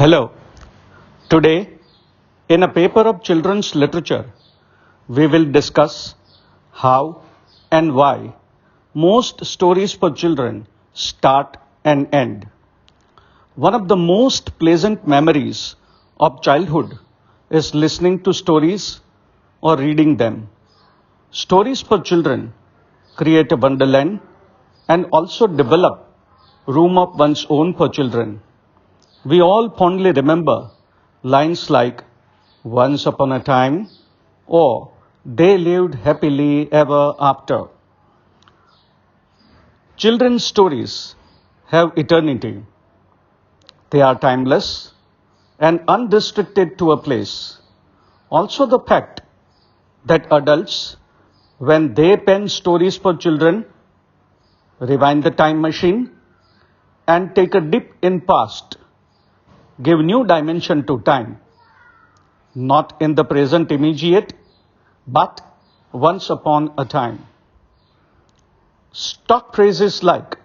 Hello. Today, in a paper of children's literature, we will discuss how and why most stories for children start and end. One of the most pleasant memories of childhood is listening to stories or reading them. Stories for children create a wonderland and also develop room of one's own for children. We all fondly remember lines like once upon a time or they lived happily ever after. Children's stories have eternity. They are timeless and unrestricted to a place. Also the fact that adults, when they pen stories for children, rewind the time machine and take a dip in past, give new dimension to time, not in the present immediate, but once upon a time. Stock phrases like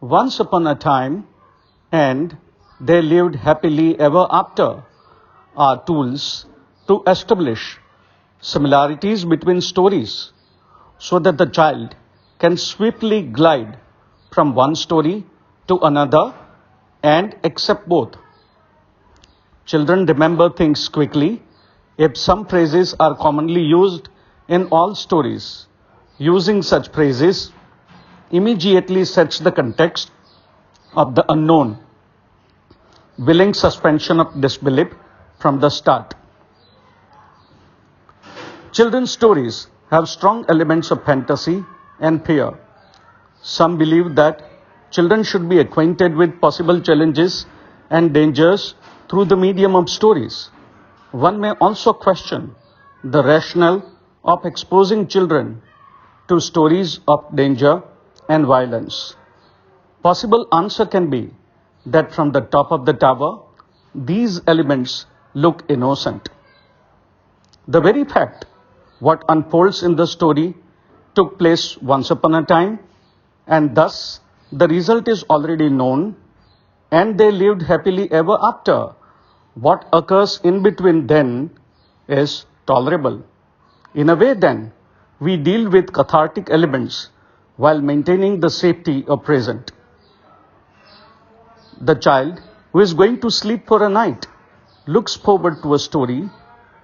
once upon a time and they lived happily ever after are tools to establish similarities between stories so that the child can swiftly glide from one story to another and accept both. Children remember things quickly if some phrases are commonly used in all stories. Using such phrases immediately sets the context of the unknown, willing suspension of disbelief from the start. Children's stories have strong elements of fantasy and fear. Some believe that children should be acquainted with possible challenges and dangers through the medium of stories. One may also question the rationale of exposing children to stories of danger and violence. Possible answer can be that from the top of the tower, these elements look innocent. The very fact what unfolds in the story took place once upon a time, and thus the result is already known, and they lived happily ever after. What occurs in between then is tolerable. In a way then, we deal with cathartic elements while maintaining the safety of present. The child who is going to sleep for a night looks forward to a story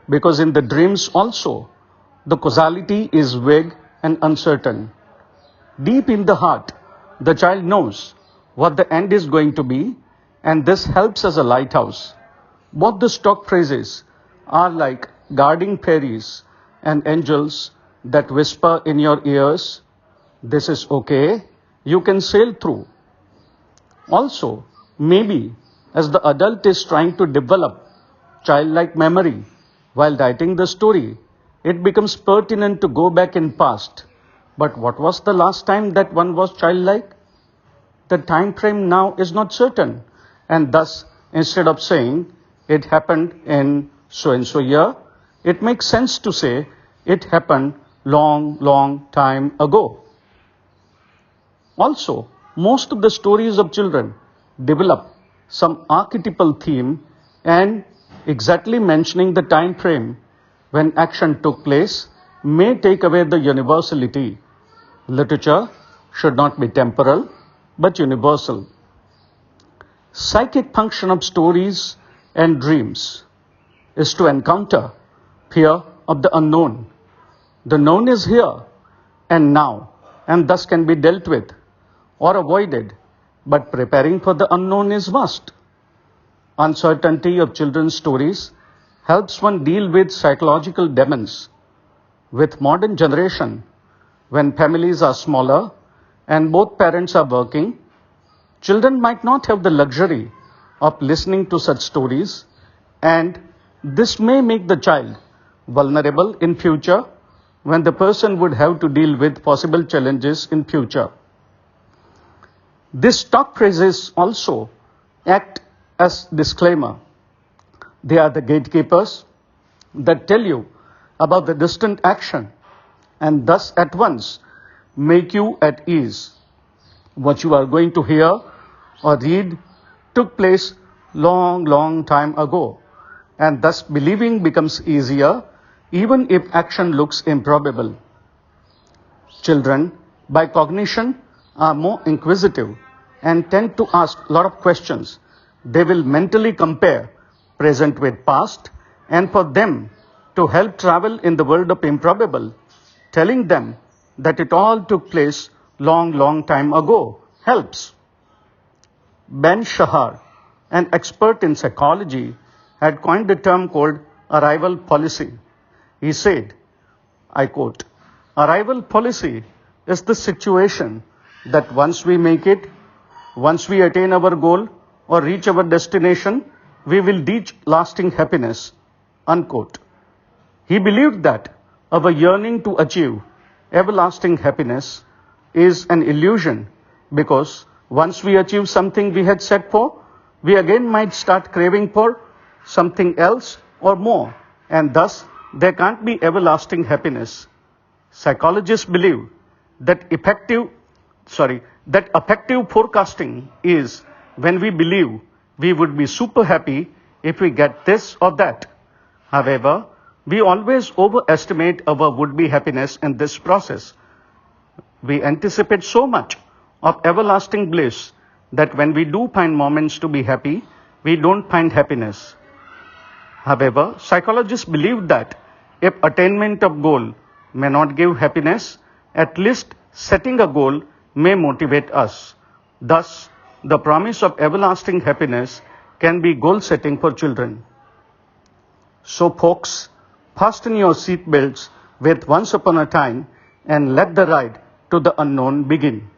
because in the dreams also the causality is vague and uncertain. Deep in the heart, the child knows what the end is going to be, and this helps as a lighthouse. Both the stock phrases are like guarding fairies and angels that whisper in your ears, "This is okay, you can sail through." Also, maybe as the adult is trying to develop childlike memory while writing the story, it becomes pertinent to go back in past. But what was the last time that one was childlike? The time frame now is not certain, and thus instead of saying it happened in so-and-so year, it makes sense to say it happened long time ago. Also, most of the stories of children develop some archetypal theme and exactly mentioning the time frame when action took place may take away the universality. Literature should not be temporal but universal. Psychic function of stories and dreams is to encounter fear of the unknown. The known is here and now, and thus can be dealt with or avoided, but preparing for the unknown is must. Uncertainty of children's stories helps one deal with psychological demons. With modern generation, when families are smaller and both parents are working, children might not have the luxury of listening to such stories, and this may make the child vulnerable in future when the person would have to deal with possible challenges in future. These stock phrases also act as disclaimer. They are the gatekeepers that tell you about the distant action and thus at once make you at ease. What you are going to hear or read took place long time ago, and thus believing becomes easier even if action looks improbable. Children, by cognition, are more inquisitive and tend to ask a lot of questions. They will mentally compare present with past, and for them to help travel in the world of improbable, telling them that it all took place long time ago helps. Ben Shahar, an expert in psychology, had coined a term called arrival policy. He said, I quote, "Arrival policy is the situation that once we make it, once we attain our goal or reach our destination, we will reach lasting happiness," unquote. He believed that our yearning to achieve everlasting happiness is an illusion because once we achieve something we had set for, we again might start craving for something else or more, and thus there can't be everlasting happiness. Psychologists believe that affective forecasting is when we believe we would be super happy if we get this or that. However, we always overestimate our would-be happiness in this process. We anticipate so much of everlasting bliss that when we do find moments to be happy, we don't find happiness. However, psychologists believe that if attainment of goal may not give happiness, at least setting a goal may motivate us. Thus, the promise of everlasting happiness can be goal setting for children. So folks, fasten your seat belts with Once Upon a Time and let the ride to the unknown begin.